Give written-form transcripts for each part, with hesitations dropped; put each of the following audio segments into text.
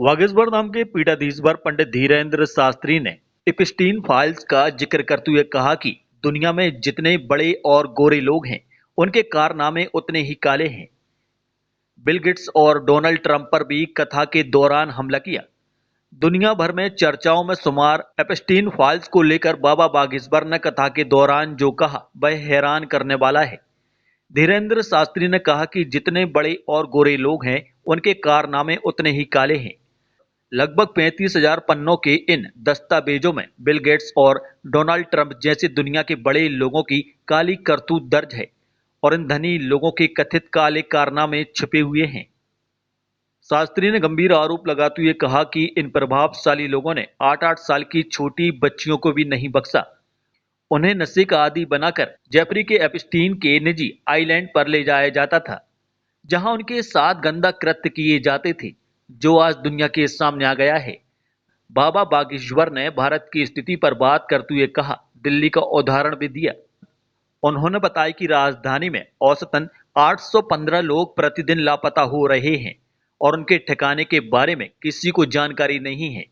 वागीश्वर धाम के पीठाधीश्वर पंडित धीरेन्द्र शास्त्री ने एपिस्टीन फाइल्स का जिक्र करते हुए कहा कि दुनिया में जितने बड़े और गोरे लोग हैं, उनके कारनामे उतने ही काले हैं। बिल गेट्स और डोनाल्ड ट्रंप पर भी कथा के दौरान हमला किया। दुनिया भर में चर्चाओं में शुमार एपिस्टीन फाइल्स को लेकर बाबा बागेश्वर ने कथा के दौरान जो कहा वह हैरान करने वाला है। धीरेन्द्र शास्त्री ने कहा कि जितने बड़े और गोरे लोग हैं, उनके कारनामे उतने ही काले हैं। लगभग 35,000 पन्नों के इन दस्तावेजों में बिल गेट्स और डोनाल्ड ट्रंप जैसे दुनिया के बड़े लोगों की काली करतूत दर्ज है और इन धनी लोगों के कथित काले कारनामे छिपे हुए हैं। शास्त्री ने गंभीर आरोप लगाते हुए कहा कि इन प्रभावशाली लोगों ने 8-8 साल की छोटी बच्चियों को भी नहीं बख्शा। उन्हें नशे का आदी बनाकर जेफरी के एपिस्टीन के निजी आइलैंड पर ले जाया जाता था, जहां उनके साथ गंदा कृत्य किए जाते थे, जो आज दुनिया के सामने आ गया है। बाबा बागेश्वर ने भारत की स्थिति पर बात करते हुए कहा, दिल्ली का उदाहरण भी दिया। उन्होंने बताया कि राजधानी में औसतन 815 लोग प्रतिदिन लापता हो रहे हैं और उनके ठिकाने के बारे में किसी को जानकारी नहीं है।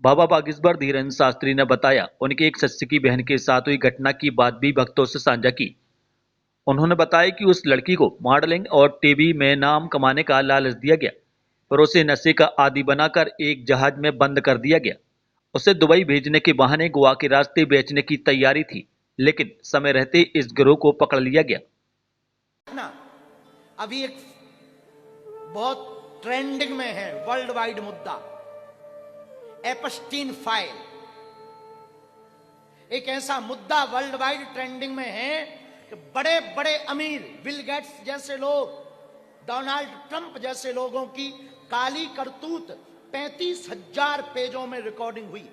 बाबा बागेश्वर धीरेन्द्र शास्त्री ने बताया, उनके एक शिष्य की बहन के साथ हुई घटना की बात भी भक्तों से साझा की। उन्होंने बताया कि उस लड़की को मॉडलिंग और टीवी में नाम कमाने का लालच दिया गया, पर उसे नशे का आदी बनाकर एक जहाज में बंद कर दिया गया। उसे दुबई भेजने के बहाने गोवा के रास्ते बेचने की तैयारी थी, लेकिन समय रहते इस गिरोह को पकड़ लिया गया। ना अभी एक बहुत ट्रेंडिंग में है वर्ल्ड वाइड मुद्दा, एपिस्टीन फाइल। एक ऐसा मुद्दा वर्ल्ड वाइड ट्रेंडिंग में है कि बड़े बड़े अमीर बिल गेट्स जैसे लोग, डोनाल्ड ट्रंप जैसे लोगों की काली करतूत 35,000 पेजों में रिकॉर्डिंग हुई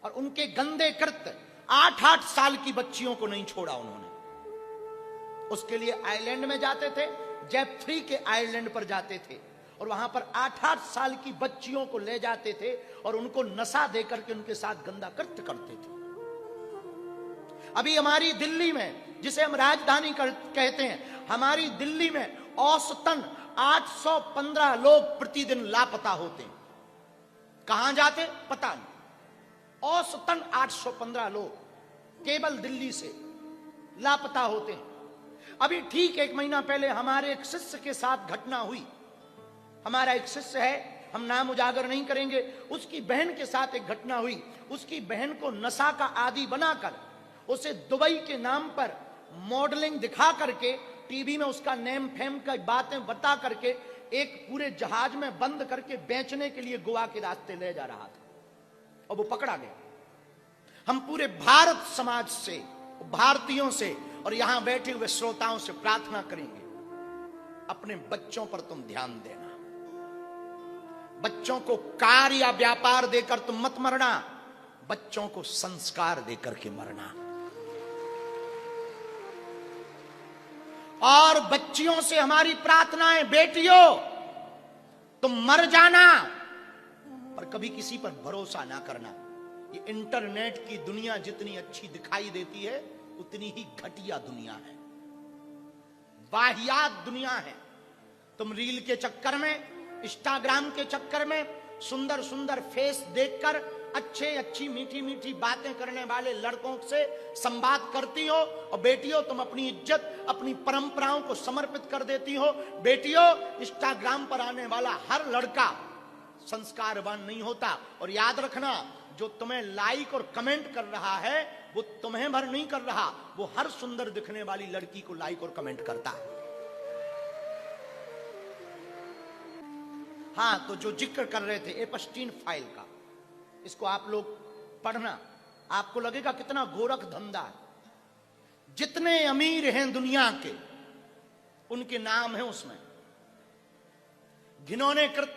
और उनके गंदे कृत्य 8-8 साल की बच्चियों को नहीं छोड़ा उन्होंने। उसके लिए आइलैंड में जाते थे, जेफरी के आइलैंड पर जाते थे और वहां पर 8-8 साल की बच्चियों को ले जाते थे और उनको नशा देकर के उनके साथ गंदा कृत्य करते थे। अभी हमारी दिल्ली में, जिसे हम राजधानी कहते हैं, हमारी दिल्ली में औसतन 815 लोग प्रतिदिन लापता होते हैं। कहां जाते पता नहीं। औसतन 815 लोग केवल दिल्ली से लापता होते हैं। अभी ठीक 1 महीना पहले हमारे एक शिष्य के साथ घटना हुई। हमारा एक शिष्य है, हम नाम उजागर नहीं करेंगे, उसकी बहन के साथ एक घटना हुई। उसकी बहन को नशा का आदी बनाकर उसे दुबई के नाम पर मॉडलिंग दिखा करके, टीवी में उसका नेम फेम का बातें बता करके एक पूरे जहाज में बंद करके बेचने के लिए गोवा के रास्ते ले जा रहा था और वो पकड़ा गया। हम पूरे भारत समाज से, भारतीयों से और यहां बैठे हुए श्रोताओं से प्रार्थना करेंगे, अपने बच्चों पर तुम ध्यान देना। बच्चों को कार या व्यापार देकर तुम मत मरना, बच्चों को संस्कार देकर के मरना। और बच्चियों से हमारी प्रार्थनाएं, बेटियों तुम मर जाना पर कभी किसी पर भरोसा ना करना। ये इंटरनेट की दुनिया जितनी अच्छी दिखाई देती है, उतनी ही घटिया दुनिया है, वाहियात दुनिया है। तुम रील के चक्कर में, इंस्टाग्राम के चक्कर में सुंदर सुंदर फेस देखकर अच्छी मीठी मीठी बातें करने वाले लड़कों से संवाद करती हो और बेटियों तुम अपनी इज्जत, अपनी परंपराओं को समर्पित कर देती हो। बेटियों, इंस्टाग्राम पर आने वाला हर लड़का संस्कारवान नहीं होता। और याद रखना, जो तुम्हें लाइक और कमेंट कर रहा है वो तुम्हें भर नहीं कर रहा, वो हर सुंदर दिखने वाली लड़की को लाइक और कमेंट करता है। हाँ, तो जो जिक्र कर रहे थे एपिस्टीन फाइल का, इसको आप लोग पढ़ना, आपको लगेगा कितना गोरख धंधा है। जितने अमीर हैं दुनिया के, उनके नाम है उसमें। घिनौने कृत,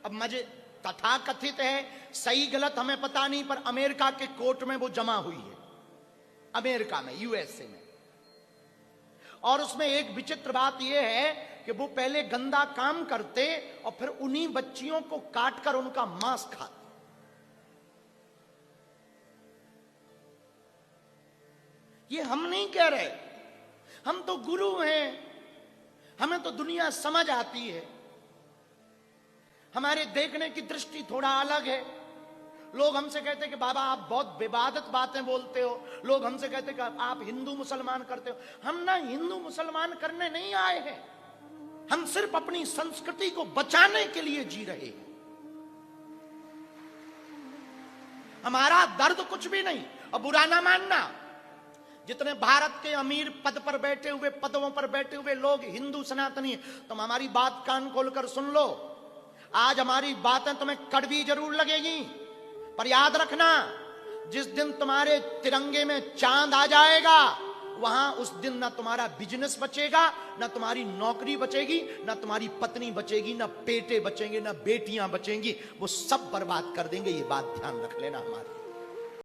अब मजे तथा कथित है, सही गलत हमें पता नहीं, पर अमेरिका के कोर्ट में वो जमा हुई है, अमेरिका में, यूएसए में। और उसमें एक विचित्र बात यह है कि वो पहले गंदा काम करते और फिर उन्हीं बच्चियों को काटकर उनका मांस खाते। ये हम नहीं कह रहे, हम तो गुरु हैं, हमें तो दुनिया समझ आती है। हमारे देखने की दृष्टि थोड़ा अलग है। लोग हमसे कहते हैं कि बाबा आप बहुत विवादित बातें बोलते हो। लोग हमसे कहते हैं कि आप हिंदू मुसलमान करते हो। हम ना हिंदू मुसलमान करने नहीं आए हैं, हम सिर्फ अपनी संस्कृति को बचाने के लिए जी रहे हैं। हमारा दर्द कुछ भी नहीं। और बुरा ना मानना, जितने भारत के अमीर पद पर बैठे हुए, पदों पर बैठे हुए लोग हिंदू सनातनी हैं, तुम हमारी बात कान खोलकर सुन लो। आज हमारी बातें तुम्हें कड़वी जरूर लगेगी, पर याद रखना, जिस दिन तुम्हारे तिरंगे में चांद आ जाएगा, वहां उस दिन ना तुम्हारा बिजनेस बचेगा, ना तुम्हारी नौकरी बचेगी, ना तुम्हारी पत्नी बचेगी, ना बेटे बचेंगे, ना बेटियां बचेंगी। वो सब बर्बाद कर देंगे। ये बात ध्यान रख लेना हमारी।